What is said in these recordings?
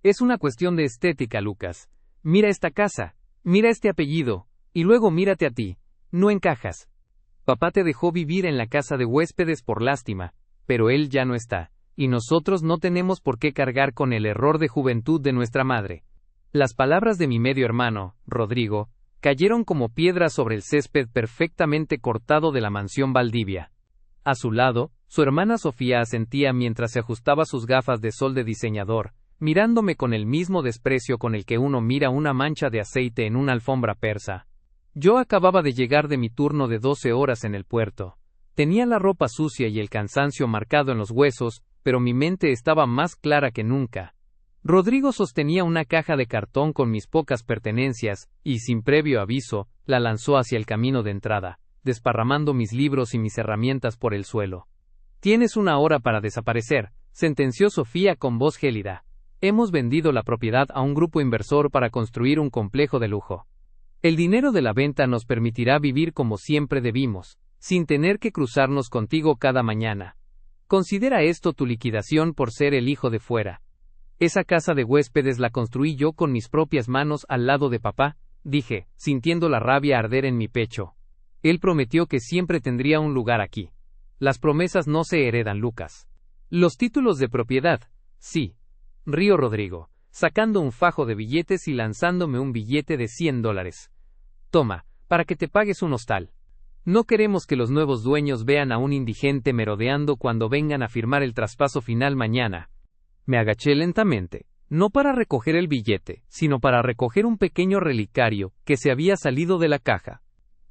Es una cuestión de estética, Lucas. Mira esta casa, mira este apellido, y luego mírate a ti. No encajas. Papá te dejó vivir en la casa de huéspedes por lástima, pero él ya no está, y nosotros no tenemos por qué cargar con el error de juventud de nuestra madre. Las palabras de mi medio hermano, Rodrigo, cayeron como piedras sobre el césped perfectamente cortado de la mansión Valdivia. A su lado, su hermana Sofía asentía mientras se ajustaba sus gafas de sol de diseñador, mirándome con el mismo desprecio con el que uno mira una mancha de aceite en una alfombra persa. Yo acababa de llegar de mi turno de 12 horas en el puerto. Tenía la ropa sucia y el cansancio marcado en los huesos, pero mi mente estaba más clara que nunca. Rodrigo sostenía una caja de cartón con mis pocas pertenencias, y sin previo aviso, la lanzó hacia el camino de entrada, desparramando mis libros y mis herramientas por el suelo. «Tienes 1 hora para desaparecer», sentenció Sofía con voz gélida. «Hemos vendido la propiedad a un grupo inversor para construir un complejo de lujo. El dinero de la venta nos permitirá vivir como siempre debimos, sin tener que cruzarnos contigo cada mañana. Considera esto tu liquidación por ser el hijo de fuera. Esa casa de huéspedes la construí yo con mis propias manos al lado de papá», dije, sintiendo la rabia arder en mi pecho. Él prometió que siempre tendría un lugar aquí. Las promesas no se heredan, Lucas. Los títulos de propiedad, sí. Río Rodrigo, sacando un fajo de billetes y lanzándome un billete de $100. Toma, para que te pagues un hostal. No queremos que los nuevos dueños vean a un indigente merodeando cuando vengan a firmar el traspaso final mañana. Me agaché lentamente, no para recoger el billete, sino para recoger un pequeño relicario que se había salido de la caja.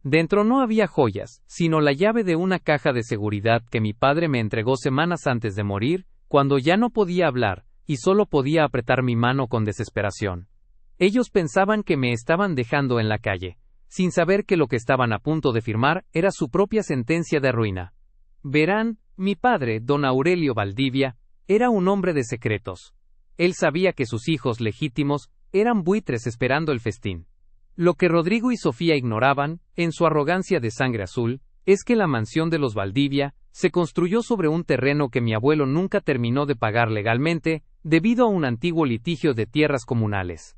Dentro no había joyas, sino la llave de una caja de seguridad que mi padre me entregó semanas antes de morir, cuando ya no podía hablar, y solo podía apretar mi mano con desesperación. Ellos pensaban que me estaban dejando en la calle, sin saber que lo que estaban a punto de firmar era su propia sentencia de ruina. Verán, mi padre, don Aurelio Valdivia, era un hombre de secretos. Él sabía que sus hijos legítimos eran buitres esperando el festín. Lo que Rodrigo y Sofía ignoraban, en su arrogancia de sangre azul, es que la mansión de los Valdivia se construyó sobre un terreno que mi abuelo nunca terminó de pagar legalmente, debido a un antiguo litigio de tierras comunales.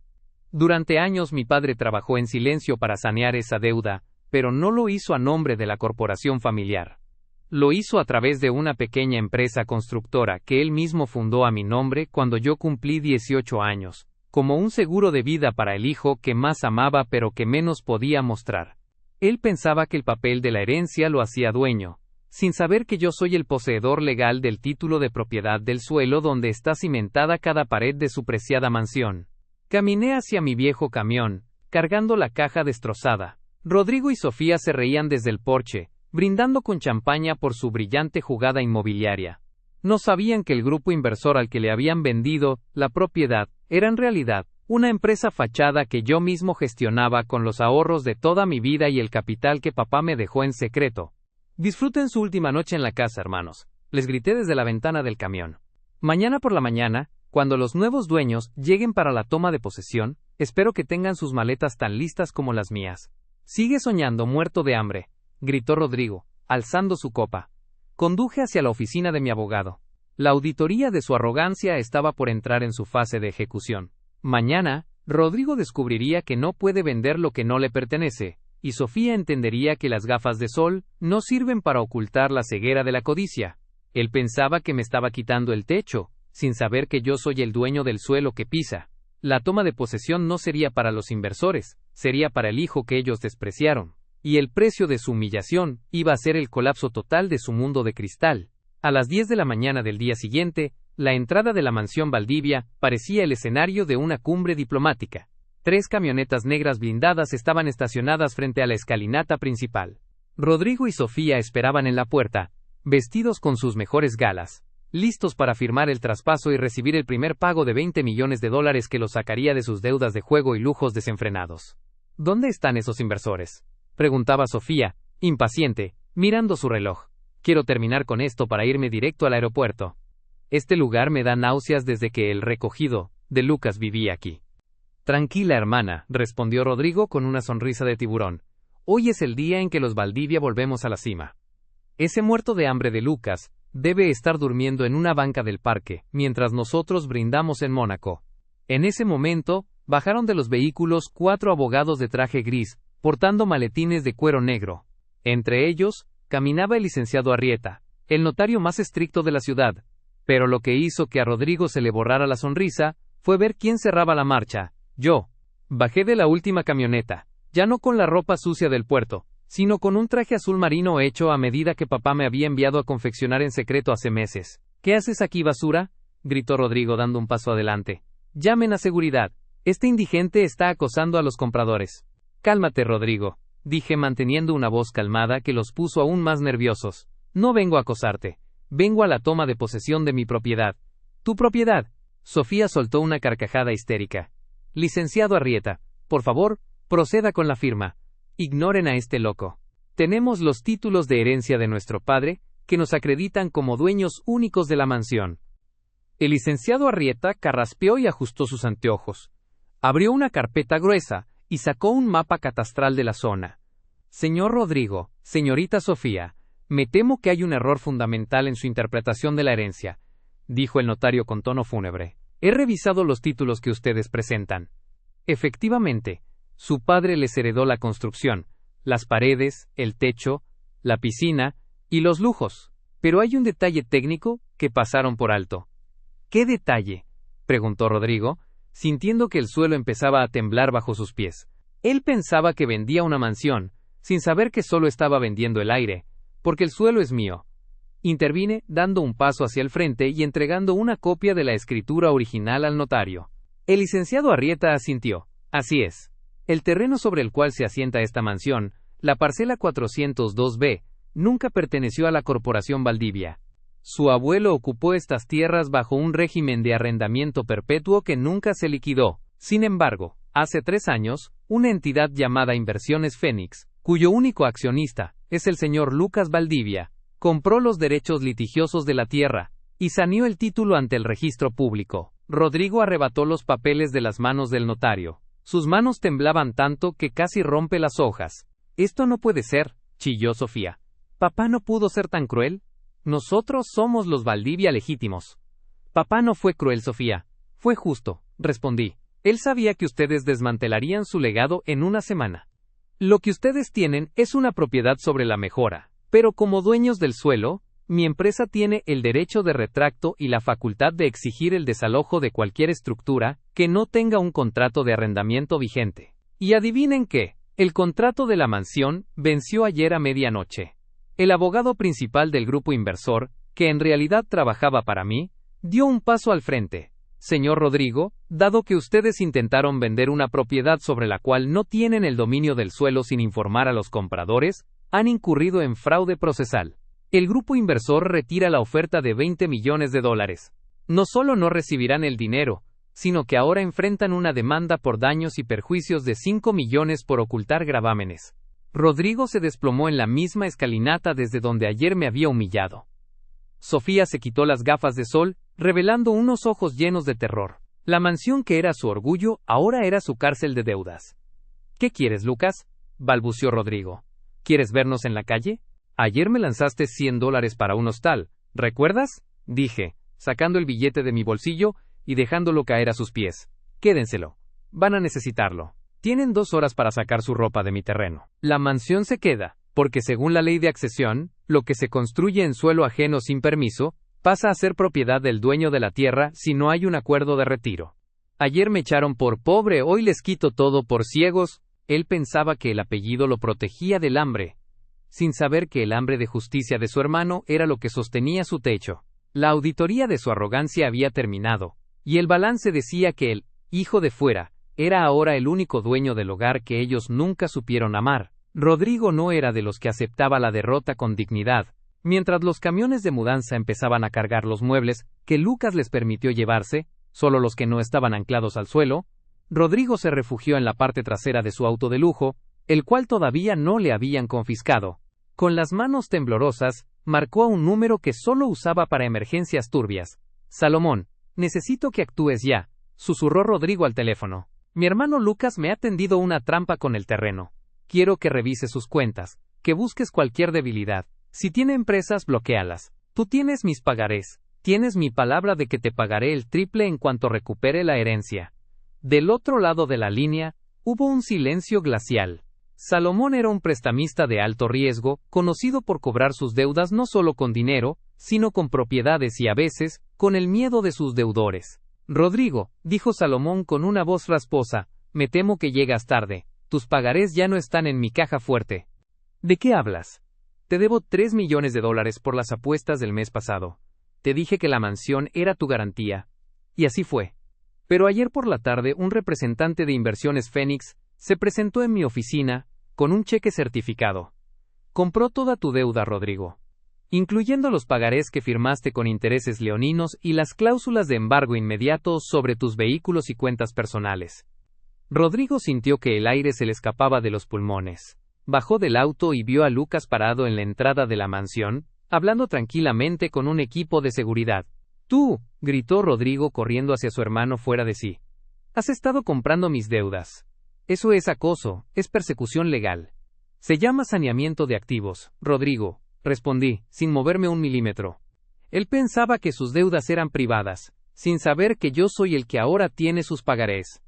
Durante años mi padre trabajó en silencio para sanear esa deuda, pero no lo hizo a nombre de la corporación familiar. Lo hizo a través de una pequeña empresa constructora que él mismo fundó a mi nombre cuando yo cumplí 18 años, como un seguro de vida para el hijo que más amaba pero que menos podía mostrar. Él pensaba que el papel de la herencia lo hacía dueño, sin saber que yo soy el poseedor legal del título de propiedad del suelo donde está cimentada cada pared de su preciada mansión. Caminé hacia mi viejo camión, cargando la caja destrozada. Rodrigo y Sofía se reían desde el porche, brindando con champaña por su brillante jugada inmobiliaria. No sabían que el grupo inversor al que le habían vendido la propiedad era en realidad una empresa fachada que yo mismo gestionaba con los ahorros de toda mi vida y el capital que papá me dejó en secreto. «Disfruten su última noche en la casa, hermanos», les grité desde la ventana del camión. «Mañana por la mañana, cuando los nuevos dueños lleguen para la toma de posesión, espero que tengan sus maletas tan listas como las mías». «Sigue soñando, muerto de hambre», gritó Rodrigo, alzando su copa. Conduje hacia la oficina de mi abogado. La auditoría de su arrogancia estaba por entrar en su fase de ejecución. Mañana, Rodrigo descubriría que no puede vender lo que no le pertenece, y Sofía entendería que las gafas de sol no sirven para ocultar la ceguera de la codicia. Él pensaba que me estaba quitando el techo, sin saber que yo soy el dueño del suelo que pisa. La toma de posesión no sería para los inversores, sería para el hijo que ellos despreciaron. Y el precio de su humillación iba a ser el colapso total de su mundo de cristal. A las 10 de la mañana del día siguiente, la entrada de la mansión Valdivia parecía el escenario de una cumbre diplomática. 3 camionetas negras blindadas estaban estacionadas frente a la escalinata principal. Rodrigo y Sofía esperaban en la puerta, vestidos con sus mejores galas, listos para firmar el traspaso y recibir el primer pago de $20 millones que los sacaría de sus deudas de juego y lujos desenfrenados. ¿Dónde están esos inversores?, preguntaba Sofía, impaciente, mirando su reloj. «Quiero terminar con esto para irme directo al aeropuerto. Este lugar me da náuseas desde que el recogido de Lucas vivía aquí». «Tranquila, hermana», respondió Rodrigo con una sonrisa de tiburón. «Hoy es el día en que los Valdivia volvemos a la cima. Ese muerto de hambre de Lucas debe estar durmiendo en una banca del parque, mientras nosotros brindamos en Mónaco. En ese momento, bajaron de los vehículos 4 abogados de traje gris, portando maletines de cuero negro. Entre ellos, caminaba el licenciado Arrieta, el notario más estricto de la ciudad. Pero lo que hizo que a Rodrigo se le borrara la sonrisa, fue ver quién cerraba la marcha. Yo. Bajé de la última camioneta, ya no con la ropa sucia del puerto, sino con un traje azul marino hecho a medida que papá me había enviado a confeccionar en secreto hace meses. ¿Qué haces aquí, basura?, gritó Rodrigo dando un paso adelante. Llamen a seguridad. Este indigente está acosando a los compradores. Cálmate, Rodrigo, dije manteniendo una voz calmada que los puso aún más nerviosos. No vengo a acosarte. Vengo a la toma de posesión de mi propiedad. ¿Tu propiedad? Sofía soltó una carcajada histérica. Licenciado Arrieta, por favor, proceda con la firma. Ignoren a este loco. Tenemos los títulos de herencia de nuestro padre, que nos acreditan como dueños únicos de la mansión. El licenciado Arrieta carraspeó y ajustó sus anteojos. Abrió una carpeta gruesa y sacó un mapa catastral de la zona. Señor Rodrigo, señorita Sofía, me temo que hay un error fundamental en su interpretación de la herencia, dijo el notario con tono fúnebre. He revisado los títulos que ustedes presentan. Efectivamente, su padre les heredó la construcción, las paredes, el techo, la piscina y los lujos. Pero hay un detalle técnico que pasaron por alto. ¿Qué detalle?, preguntó Rodrigo, sintiendo que el suelo empezaba a temblar bajo sus pies. Él pensaba que vendía una mansión, sin saber que solo estaba vendiendo el aire, porque el suelo es mío. Intervine, dando un paso hacia el frente y entregando una copia de la escritura original al notario. El licenciado Arrieta asintió. Así es. El terreno sobre el cual se asienta esta mansión, la parcela 402B, nunca perteneció a la Corporación Valdivia. Su abuelo ocupó estas tierras bajo un régimen de arrendamiento perpetuo que nunca se liquidó. Sin embargo, hace 3 años, una entidad llamada Inversiones Fénix, cuyo único accionista es el señor Lucas Valdivia, compró los derechos litigiosos de la tierra y saneó el título ante el registro público. Rodrigo arrebató los papeles de las manos del notario. Sus manos temblaban tanto que casi rompe las hojas. Esto no puede ser, chilló Sofía. ¿Papá no pudo ser tan cruel? Nosotros somos los Valdivia legítimos. Papá no fue cruel, Sofía. Fue justo, respondí. Él sabía que ustedes desmantelarían su legado en una semana. Lo que ustedes tienen es una propiedad sobre la mejora, pero como dueños del suelo, mi empresa tiene el derecho de retracto y la facultad de exigir el desalojo de cualquier estructura que no tenga un contrato de arrendamiento vigente. Y adivinen qué, el contrato de la mansión venció ayer a medianoche. El abogado principal del grupo inversor, que en realidad trabajaba para mí, dio un paso al frente. Señor Rodrigo, dado que ustedes intentaron vender una propiedad sobre la cual no tienen el dominio del suelo sin informar a los compradores, han incurrido en fraude procesal. El grupo inversor retira la oferta de $20 millones. No solo no recibirán el dinero, sino que ahora enfrentan una demanda por daños y perjuicios de 5 millones por ocultar gravámenes. Rodrigo se desplomó en la misma escalinata desde donde ayer me había humillado. Sofía se quitó las gafas de sol, revelando unos ojos llenos de terror. La mansión que era su orgullo, ahora era su cárcel de deudas. ¿Qué quieres, Lucas?, balbuceó Rodrigo. ¿Quieres vernos en la calle? Ayer me lanzaste $100 para un hostal, ¿recuerdas?, dije, sacando el billete de mi bolsillo y dejándolo caer a sus pies. Quédenselo. Van a necesitarlo. Tienen 2 horas para sacar su ropa de mi terreno. La mansión se queda, porque según la ley de accesión, lo que se construye en suelo ajeno sin permiso, pasa a ser propiedad del dueño de la tierra si no hay un acuerdo de retiro. Ayer me echaron por pobre, hoy les quito todo por ciegos. Él pensaba que el apellido lo protegía del hambre, sin saber que el hambre de justicia de su hermano era lo que sostenía su techo. La auditoría de su arrogancia había terminado, y el balance decía que el hijo de fuera era ahora el único dueño del hogar que ellos nunca supieron amar. Rodrigo no era de los que aceptaba la derrota con dignidad. Mientras los camiones de mudanza empezaban a cargar los muebles que Lucas les permitió llevarse, solo los que no estaban anclados al suelo, Rodrigo se refugió en la parte trasera de su auto de lujo, el cual todavía no le habían confiscado. Con las manos temblorosas, marcó a un número que solo usaba para emergencias turbias. Salomón, necesito que actúes ya, susurró Rodrigo al teléfono. Mi hermano Lucas me ha tendido una trampa con el terreno. Quiero que revises sus cuentas, que busques cualquier debilidad. Si tiene empresas, bloquéalas. Tú tienes mis pagarés. Tienes mi palabra de que te pagaré el triple en cuanto recupere la herencia. Del otro lado de la línea, hubo un silencio glacial. Salomón era un prestamista de alto riesgo, conocido por cobrar sus deudas no solo con dinero, sino con propiedades y a veces, con el miedo de sus deudores. Rodrigo, dijo Salomón con una voz rasposa, me temo que llegas tarde. Tus pagarés ya no están en mi caja fuerte. ¿De qué hablas? Te debo $3 millones por las apuestas del mes pasado. Te dije que la mansión era tu garantía. Y así fue. Pero ayer por la tarde un representante de Inversiones Fénix se presentó en mi oficina con un cheque certificado. Compró toda tu deuda, Rodrigo, incluyendo los pagarés que firmaste con intereses leoninos y las cláusulas de embargo inmediato sobre tus vehículos y cuentas personales. Rodrigo sintió que el aire se le escapaba de los pulmones. Bajó del auto y vio a Lucas parado en la entrada de la mansión, hablando tranquilamente con un equipo de seguridad. Tú, gritó Rodrigo corriendo hacia su hermano fuera de sí. Has estado comprando mis deudas. Eso es acoso, es persecución legal. Se llama saneamiento de activos, Rodrigo, respondí, sin moverme un milímetro. Él pensaba que sus deudas eran privadas, sin saber que yo soy el que ahora tiene sus pagarés.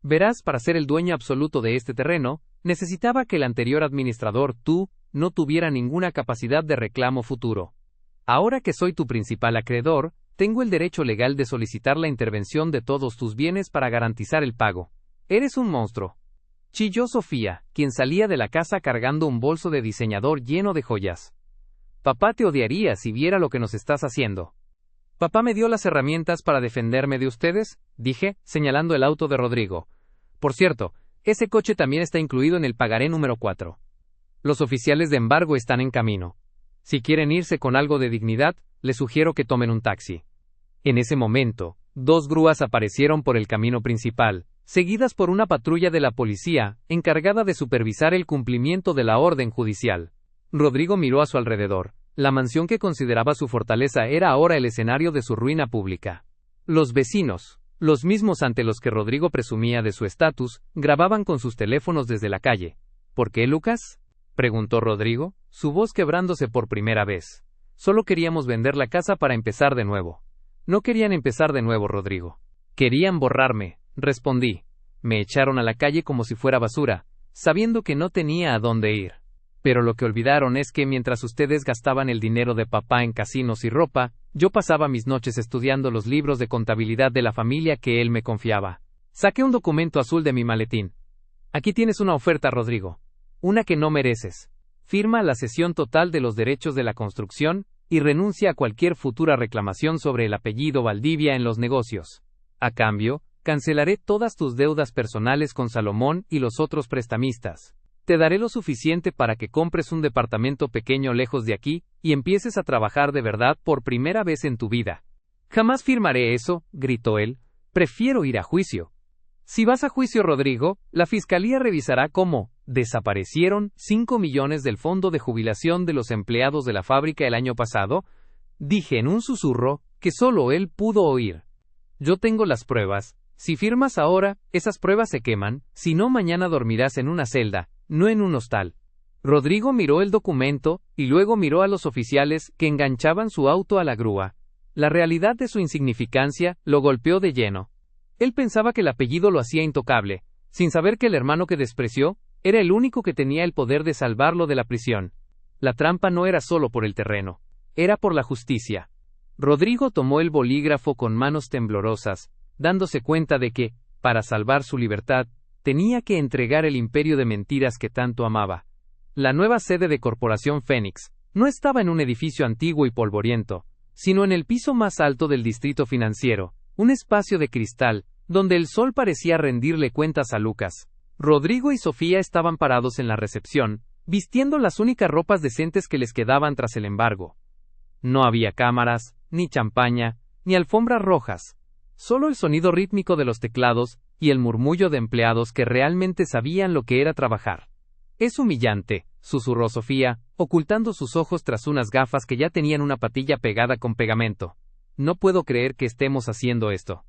Verás, para ser el dueño absoluto de este terreno, necesitaba que el anterior administrador, tú, no tuviera ninguna capacidad de reclamo futuro. Ahora que soy tu principal acreedor, tengo el derecho legal de solicitar la intervención de todos tus bienes para garantizar el pago. Eres un monstruo. Chilló Sofía, quien salía de la casa cargando un bolso de diseñador lleno de joyas. Papá te odiaría si viera lo que nos estás haciendo. Papá me dio las herramientas para defenderme de ustedes, dije, señalando el auto de Rodrigo. Por cierto, ese coche también está incluido en el pagaré número 4. Los oficiales de embargo están en camino. Si quieren irse con algo de dignidad, les sugiero que tomen un taxi. En ese momento, 2 grúas aparecieron por el camino principal, seguidas por una patrulla de la policía, encargada de supervisar el cumplimiento de la orden judicial. Rodrigo miró a su alrededor. La mansión que consideraba su fortaleza era ahora el escenario de su ruina pública. Los vecinos, los mismos ante los que Rodrigo presumía de su estatus, grababan con sus teléfonos desde la calle. ¿Por qué, Lucas?, preguntó Rodrigo, su voz quebrándose por primera vez. Solo queríamos vender la casa para empezar de nuevo. No querían empezar de nuevo, Rodrigo. Querían borrarme, respondí. Me echaron a la calle como si fuera basura, sabiendo que no tenía a dónde ir. Pero lo que olvidaron es que mientras ustedes gastaban el dinero de papá en casinos y ropa, yo pasaba mis noches estudiando los libros de contabilidad de la familia que él me confiaba. Saqué un documento azul de mi maletín. Aquí tienes una oferta, Rodrigo. Una que no mereces. Firma la cesión total de los derechos de la construcción y renuncia a cualquier futura reclamación sobre el apellido Valdivia en los negocios. A cambio, cancelaré todas tus deudas personales con Salomón y los otros prestamistas. Te daré lo suficiente para que compres un departamento pequeño lejos de aquí y empieces a trabajar de verdad por primera vez en tu vida. Jamás firmaré eso, gritó él. Prefiero ir a juicio. Si vas a juicio, Rodrigo, la fiscalía revisará cómo desaparecieron 5 millones del fondo de jubilación de los empleados de la fábrica el año pasado, dije en un susurro que solo él pudo oír. Yo tengo las pruebas. Si firmas ahora, esas pruebas se queman, si no mañana dormirás en una celda, no en un hostal. Rodrigo miró el documento, y luego miró a los oficiales que enganchaban su auto a la grúa. La realidad de su insignificancia lo golpeó de lleno. Él pensaba que el apellido lo hacía intocable, sin saber que el hermano que despreció era el único que tenía el poder de salvarlo de la prisión. La trampa no era solo por el terreno, era por la justicia. Rodrigo tomó el bolígrafo con manos temblorosas, dándose cuenta de que, para salvar su libertad, tenía que entregar el imperio de mentiras que tanto amaba. La nueva sede de Corporación Fénix no estaba en un edificio antiguo y polvoriento, sino en el piso más alto del distrito financiero, un espacio de cristal, donde el sol parecía rendirle cuentas a Lucas. Rodrigo y Sofía estaban parados en la recepción, vistiendo las únicas ropas decentes que les quedaban tras el embargo. No había cámaras, ni champaña, ni alfombras rojas. Solo el sonido rítmico de los teclados y el murmullo de empleados que realmente sabían lo que era trabajar. Es humillante, susurró Sofía, ocultando sus ojos tras unas gafas que ya tenían una patilla pegada con pegamento. No puedo creer que estemos haciendo esto.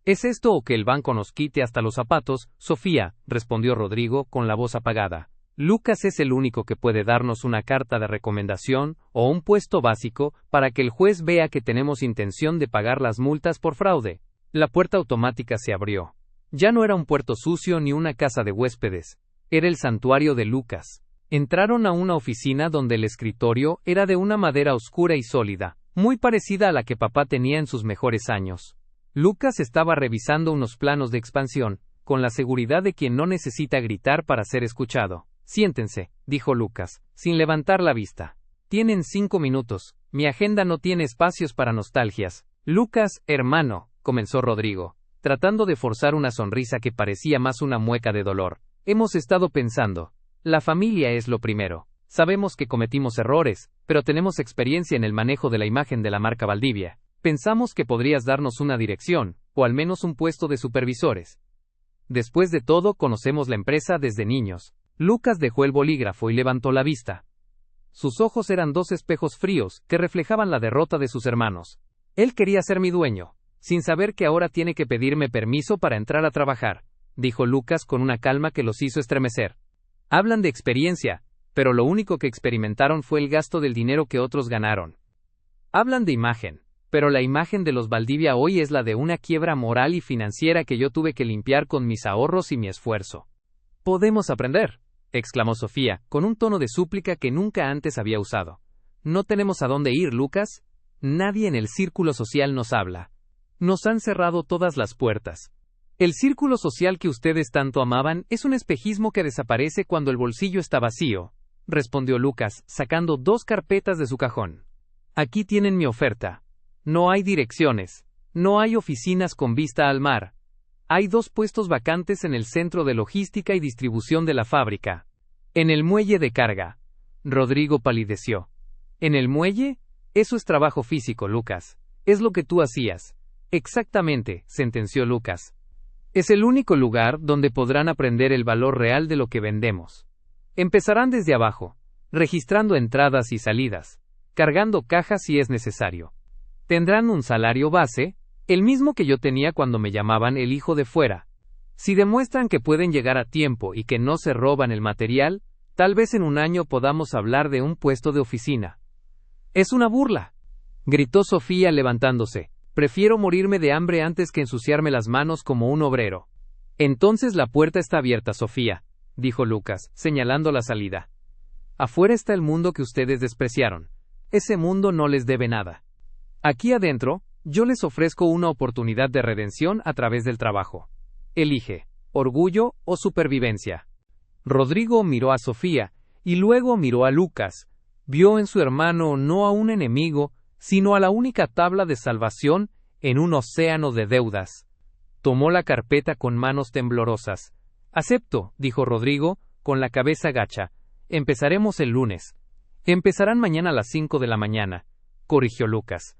¿Es esto o que el banco nos quite hasta los zapatos, Sofía?, respondió Rodrigo con la voz apagada. Lucas es el único que puede darnos una carta de recomendación o un puesto básico para que el juez vea que tenemos intención de pagar las multas por fraude. La puerta automática se abrió. Ya no era un puerto sucio ni una casa de huéspedes. Era el santuario de Lucas. Entraron a una oficina donde el escritorio era de una madera oscura y sólida, muy parecida a la que papá tenía en sus mejores años. Lucas estaba revisando unos planos de expansión, con la seguridad de quien no necesita gritar para ser escuchado. Siéntense, dijo Lucas, sin levantar la vista. Tienen 5 minutos, mi agenda no tiene espacios para nostalgias. Lucas, hermano, comenzó Rodrigo, tratando de forzar una sonrisa que parecía más una mueca de dolor. Hemos estado pensando. La familia es lo primero. Sabemos que cometimos errores, pero tenemos experiencia en el manejo de la imagen de la marca Valdivia. Pensamos que podrías darnos una dirección, o al menos un puesto de supervisores. Después de todo, conocemos la empresa desde niños. Lucas dejó el bolígrafo y levantó la vista. Sus ojos eran 2 espejos fríos que reflejaban la derrota de sus hermanos. Él quería ser mi dueño, sin saber que ahora tiene que pedirme permiso para entrar a trabajar, dijo Lucas con una calma que los hizo estremecer. Hablan de experiencia, pero lo único que experimentaron fue el gasto del dinero que otros ganaron. Hablan de imagen, pero la imagen de los Valdivia hoy es la de una quiebra moral y financiera que yo tuve que limpiar con mis ahorros y mi esfuerzo. Podemos aprender, exclamó Sofía, con un tono de súplica que nunca antes había usado. ¿No tenemos a dónde ir, Lucas? Nadie en el círculo social nos habla. Nos han cerrado todas las puertas. El círculo social que ustedes tanto amaban es un espejismo que desaparece cuando el bolsillo está vacío, respondió Lucas, sacando 2 carpetas de su cajón. Aquí tienen mi oferta. No hay direcciones. No hay oficinas con vista al mar. Hay 2 puestos vacantes en el centro de logística y distribución de la fábrica. En el muelle de carga. Rodrigo palideció. ¿En el muelle? Eso es trabajo físico, Lucas. Es lo que tú hacías. Exactamente, sentenció Lucas. Es el único lugar donde podrán aprender el valor real de lo que vendemos. Empezarán desde abajo, registrando entradas y salidas, cargando cajas si es necesario. Tendrán un salario base, el mismo que yo tenía cuando me llamaban el hijo de fuera. Si demuestran que pueden llegar a tiempo y que no se roban el material, tal vez en un año podamos hablar de un puesto de oficina. Es una burla, gritó Sofía levantándose. Prefiero morirme de hambre antes que ensuciarme las manos como un obrero. Entonces la puerta está abierta, Sofía, dijo Lucas, señalando la salida. Afuera está el mundo que ustedes despreciaron. Ese mundo no les debe nada. Aquí adentro, yo les ofrezco una oportunidad de redención a través del trabajo. Elige, orgullo o supervivencia. Rodrigo miró a Sofía, y luego miró a Lucas. Vio en su hermano no a un enemigo, sino a la única tabla de salvación en un océano de deudas. Tomó la carpeta con manos temblorosas. Acepto, dijo Rodrigo, con la cabeza gacha. Empezaremos el lunes. Empezarán mañana a las 5 de la mañana, corrigió Lucas.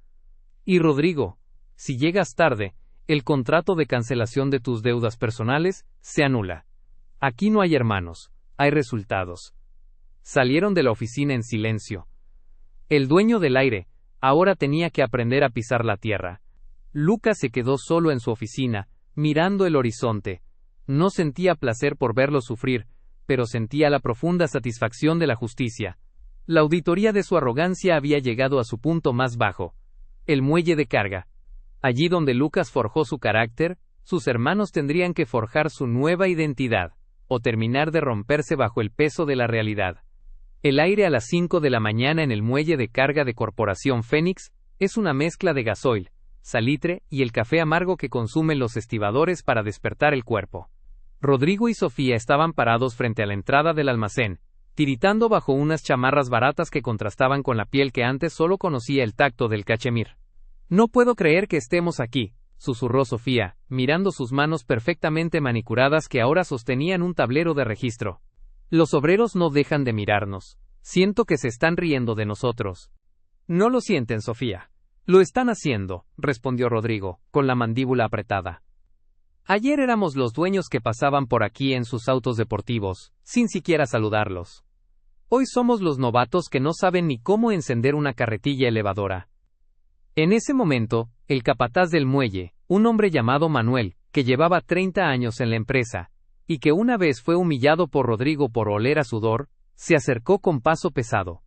Y Rodrigo, si llegas tarde, el contrato de cancelación de tus deudas personales se anula. Aquí no hay hermanos, hay resultados. Salieron de la oficina en silencio. El dueño del aire ahora tenía que aprender a pisar la tierra. Lucas se quedó solo en su oficina, mirando el horizonte. No sentía placer por verlo sufrir, pero sentía la profunda satisfacción de la justicia. La auditoría de su arrogancia había llegado a su punto más bajo. El muelle de carga. Allí donde Lucas forjó su carácter, sus hermanos tendrían que forjar su nueva identidad, o terminar de romperse bajo el peso de la realidad. El aire a las 5 de la mañana en el muelle de carga de Corporación Fénix es una mezcla de gasoil, salitre y el café amargo que consumen los estibadores para despertar el cuerpo. Rodrigo y Sofía estaban parados frente a la entrada del almacén, tiritando bajo unas chamarras baratas que contrastaban con la piel que antes solo conocía el tacto del cachemir. No puedo creer que estemos aquí, susurró Sofía, mirando sus manos perfectamente manicuradas que ahora sostenían un tablero de registro. Los obreros no dejan de mirarnos. Siento que se están riendo de nosotros. No lo sienten, Sofía. Lo están haciendo, respondió Rodrigo, con la mandíbula apretada. Ayer éramos los dueños que pasaban por aquí en sus autos deportivos, sin siquiera saludarlos. Hoy somos los novatos que no saben ni cómo encender una carretilla elevadora. En ese momento, el capataz del muelle, un hombre llamado Manuel, que llevaba 30 años en la empresa, y que una vez fue humillado por Rodrigo por oler a sudor, se acercó con paso pesado.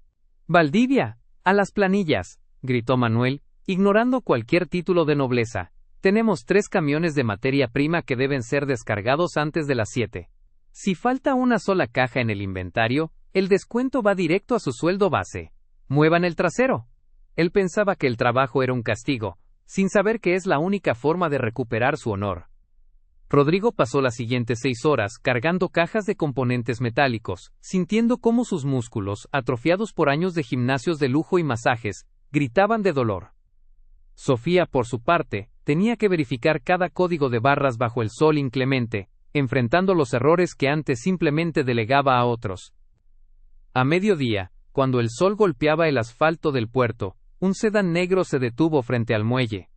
«Valdivia, a las planillas», gritó Manuel, ignorando cualquier título de nobleza. «Tenemos 3 camiones de materia prima que deben ser descargados antes de las 7. Si falta una sola caja en el inventario, el descuento va directo a su sueldo base. Muevan el trasero». Él pensaba que el trabajo era un castigo, sin saber que es la única forma de recuperar su honor. Rodrigo pasó las siguientes 6 horas cargando cajas de componentes metálicos, sintiendo cómo sus músculos, atrofiados por años de gimnasios de lujo y masajes, gritaban de dolor. Sofía, por su parte, tenía que verificar cada código de barras bajo el sol inclemente, enfrentando los errores que antes simplemente delegaba a otros. A mediodía, cuando el sol golpeaba el asfalto del puerto, un sedán negro se detuvo frente al muelle.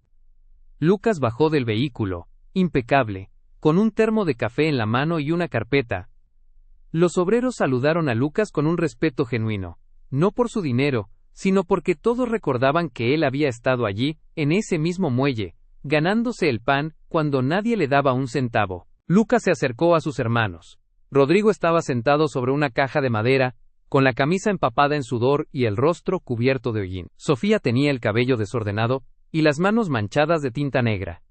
Lucas bajó del vehículo, impecable, con un termo de café en la mano y una carpeta. Los obreros saludaron a Lucas con un respeto genuino, no por su dinero, sino porque todos recordaban que él había estado allí, en ese mismo muelle, ganándose el pan, cuando nadie le daba un centavo. Lucas se acercó a sus hermanos. Rodrigo estaba sentado sobre una caja de madera, con la camisa empapada en sudor y el rostro cubierto de hollín. Sofía tenía el cabello desordenado, y las manos manchadas de tinta negra.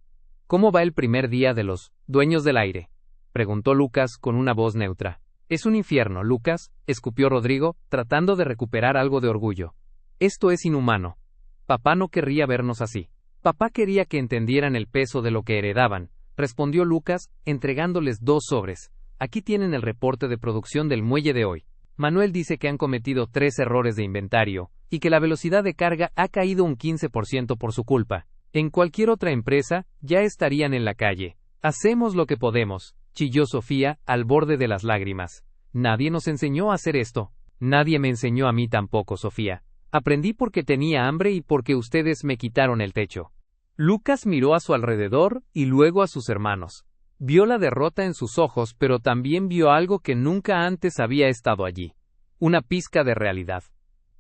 «¿Cómo va el primer día de los dueños del aire?», preguntó Lucas con una voz neutra. «Es un infierno, Lucas», escupió Rodrigo, tratando de recuperar algo de orgullo. «Esto es inhumano. Papá no querría vernos así. Papá quería que entendieran el peso de lo que heredaban», respondió Lucas, entregándoles 2 sobres. «Aquí tienen el reporte de producción del muelle de hoy. Manuel dice que han cometido 3 errores de inventario, y que la velocidad de carga ha caído un 15% por su culpa. En cualquier otra empresa, ya estarían en la calle. Hacemos lo que podemos», chilló Sofía, al borde de las lágrimas. «Nadie nos enseñó a hacer esto». «Nadie me enseñó a mí tampoco, Sofía. Aprendí porque tenía hambre y porque ustedes me quitaron el techo». Lucas miró a su alrededor y luego a sus hermanos. Vio la derrota en sus ojos, pero también vio algo que nunca antes había estado allí. Una pizca de realidad.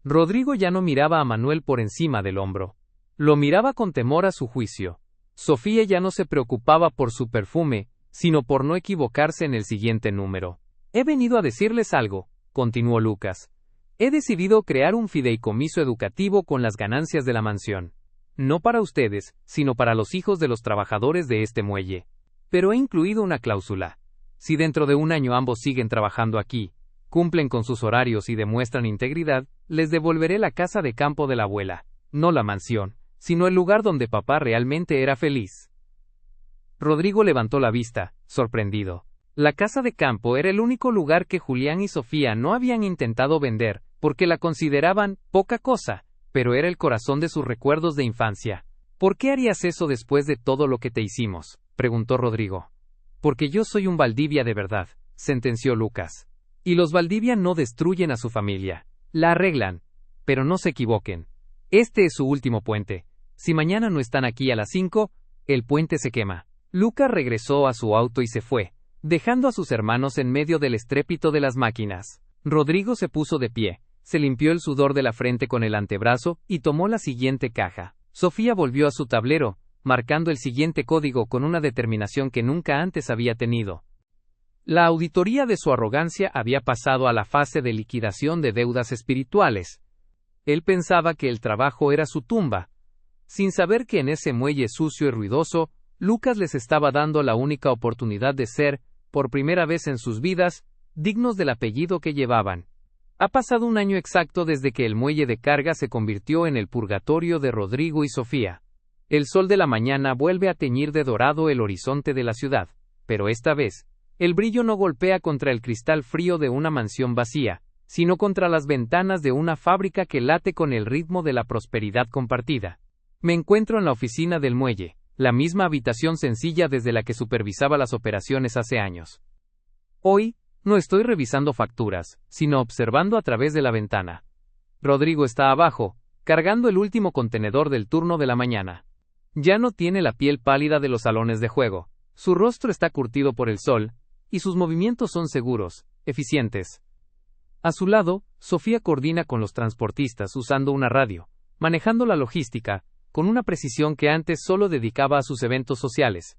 Rodrigo ya no miraba a Manuel por encima del hombro. Lo miraba con temor a su juicio. Sofía ya no se preocupaba por su perfume, sino por no equivocarse en el siguiente número. «He venido a decirles algo», continuó Lucas. «He decidido crear un fideicomiso educativo con las ganancias de la mansión. No para ustedes, sino para los hijos de los trabajadores de este muelle. Pero he incluido una cláusula. Si dentro de un año ambos siguen trabajando aquí, cumplen con sus horarios y demuestran integridad, les devolveré la casa de campo de la abuela, no la mansión, sino el lugar donde papá realmente era feliz». Rodrigo levantó la vista, sorprendido. La casa de campo era el único lugar que Julián y Sofía no habían intentado vender, porque la consideraban poca cosa, pero era el corazón de sus recuerdos de infancia. «¿Por qué harías eso después de todo lo que te hicimos?», preguntó Rodrigo. «Porque yo soy un Valdivia de verdad», sentenció Lucas. «Y los Valdivia no destruyen a su familia. La arreglan. Pero no se equivoquen. Este es su último puente. Si mañana no están aquí a las 5, el puente se quema». Lucas regresó a su auto y se fue, dejando a sus hermanos en medio del estrépito de las máquinas. Rodrigo se puso de pie, se limpió el sudor de la frente con el antebrazo y tomó la siguiente caja. Sofía volvió a su tablero, marcando el siguiente código con una determinación que nunca antes había tenido. La auditoría de su arrogancia había pasado a la fase de liquidación de deudas espirituales. Él pensaba que el trabajo era su tumba, sin saber que en ese muelle sucio y ruidoso, Lucas les estaba dando la única oportunidad de ser, por primera vez en sus vidas, dignos del apellido que llevaban. Ha pasado un año exacto desde que el muelle de carga se convirtió en el purgatorio de Rodrigo y Sofía. El sol de la mañana vuelve a teñir de dorado el horizonte de la ciudad, pero esta vez, el brillo no golpea contra el cristal frío de una mansión vacía, sino contra las ventanas de una fábrica que late con el ritmo de la prosperidad compartida. Me encuentro en la oficina del muelle, la misma habitación sencilla desde la que supervisaba las operaciones hace años. Hoy, no estoy revisando facturas, sino observando a través de la ventana. Rodrigo está abajo, cargando el último contenedor del turno de la mañana. Ya no tiene la piel pálida de los salones de juego, su rostro está curtido por el sol, y sus movimientos son seguros, eficientes. A su lado, Sofía coordina con los transportistas usando una radio, manejando la logística, con una precisión que antes solo dedicaba a sus eventos sociales.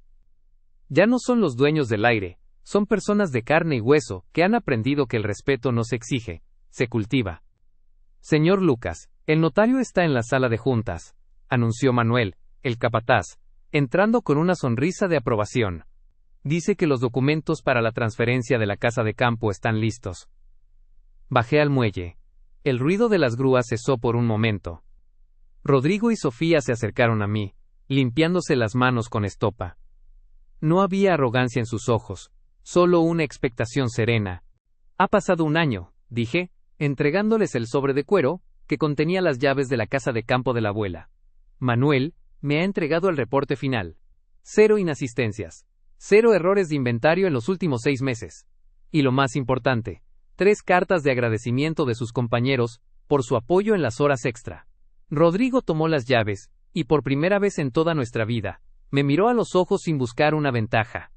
Ya no son los dueños del aire, Son personas de carne y hueso, que han aprendido que el respeto no se exige, se cultiva. Señor Lucas, el notario está en la sala de juntas, anunció Manuel, el capataz, entrando con una sonrisa de aprobación. Dice que los documentos para la transferencia de la casa de campo están listos. Bajé al muelle. El ruido de las grúas cesó por un momento. Rodrigo y Sofía se acercaron a mí, limpiándose las manos con estopa. No había arrogancia en sus ojos, solo una expectación serena. Ha pasado un año, dije, entregándoles el sobre de cuero, que contenía las llaves de la casa de campo de la abuela. Manuel me ha entregado el reporte final. 0 inasistencias. 0 errores de inventario en los últimos 6 meses. Y lo más importante, 3 cartas de agradecimiento de sus compañeros, por su apoyo en las horas extra. Rodrigo tomó las llaves, y por primera vez en toda nuestra vida, me miró a los ojos sin buscar una ventaja.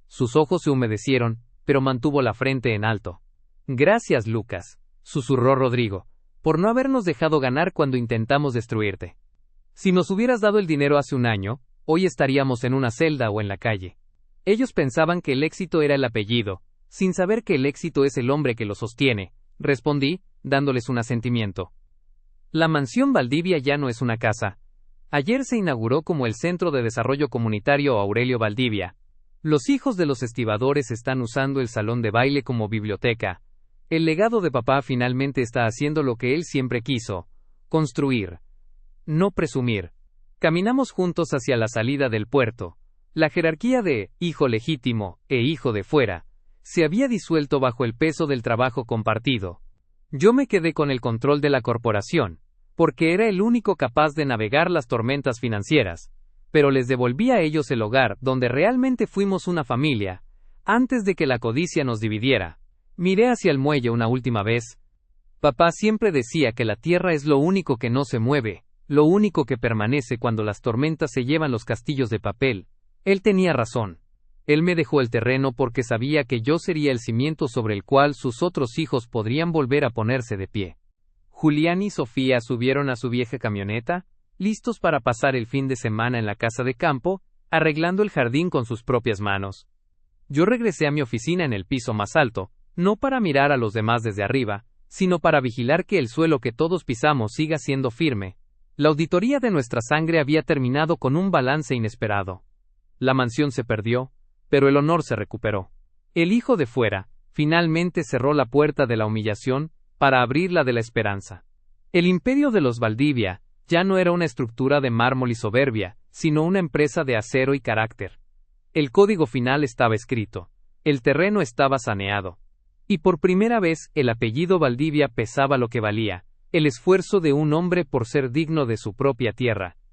Sus ojos se humedecieron, pero mantuvo la frente en alto. Gracias, Lucas, susurró Rodrigo, por no habernos dejado ganar cuando intentamos destruirte. Si nos hubieras dado el dinero hace un año, hoy estaríamos en una celda o en la calle. Ellos pensaban que el éxito era el apellido, sin saber que el éxito es el hombre que lo sostiene, respondí, dándoles un asentimiento. La mansión Valdivia ya no es una casa. Ayer se inauguró como el Centro de Desarrollo Comunitario Aurelio Valdivia. Los hijos de los estibadores están usando el salón de baile como biblioteca. El legado de papá finalmente está haciendo lo que él siempre quiso: construir, no presumir. Caminamos juntos hacia la salida del puerto. La jerarquía de hijo legítimo e hijo de fuera se había disuelto bajo el peso del trabajo compartido. Yo me quedé con el control de la corporación, porque era el único capaz de navegar las tormentas financieras, pero les devolví a ellos el hogar donde realmente fuimos una familia, antes de que la codicia nos dividiera. Miré hacia el muelle una última vez. Papá siempre decía que la tierra es lo único que no se mueve, lo único que permanece cuando las tormentas se llevan los castillos de papel. Él tenía razón. Él me dejó el terreno porque sabía que yo sería el cimiento sobre el cual sus otros hijos podrían volver a ponerse de pie. Julián y Sofía subieron a su vieja camioneta, listos para pasar el fin de semana en la casa de campo, arreglando el jardín con sus propias manos. Yo regresé a mi oficina en el piso más alto, no para mirar a los demás desde arriba, sino para vigilar que el suelo que todos pisamos siga siendo firme. La auditoría de nuestra sangre había terminado con un balance inesperado. La mansión se perdió, pero el honor se recuperó. El hijo de fuera, finalmente cerró la puerta de la humillación, para abrir la de la esperanza. El imperio de los Valdivia, ya no era una estructura de mármol y soberbia, sino una empresa de acero y carácter. El código final estaba escrito. El terreno estaba saneado. Y por primera vez, el apellido Valdivia pesaba lo que valía, el esfuerzo de un hombre por ser digno de su propia tierra,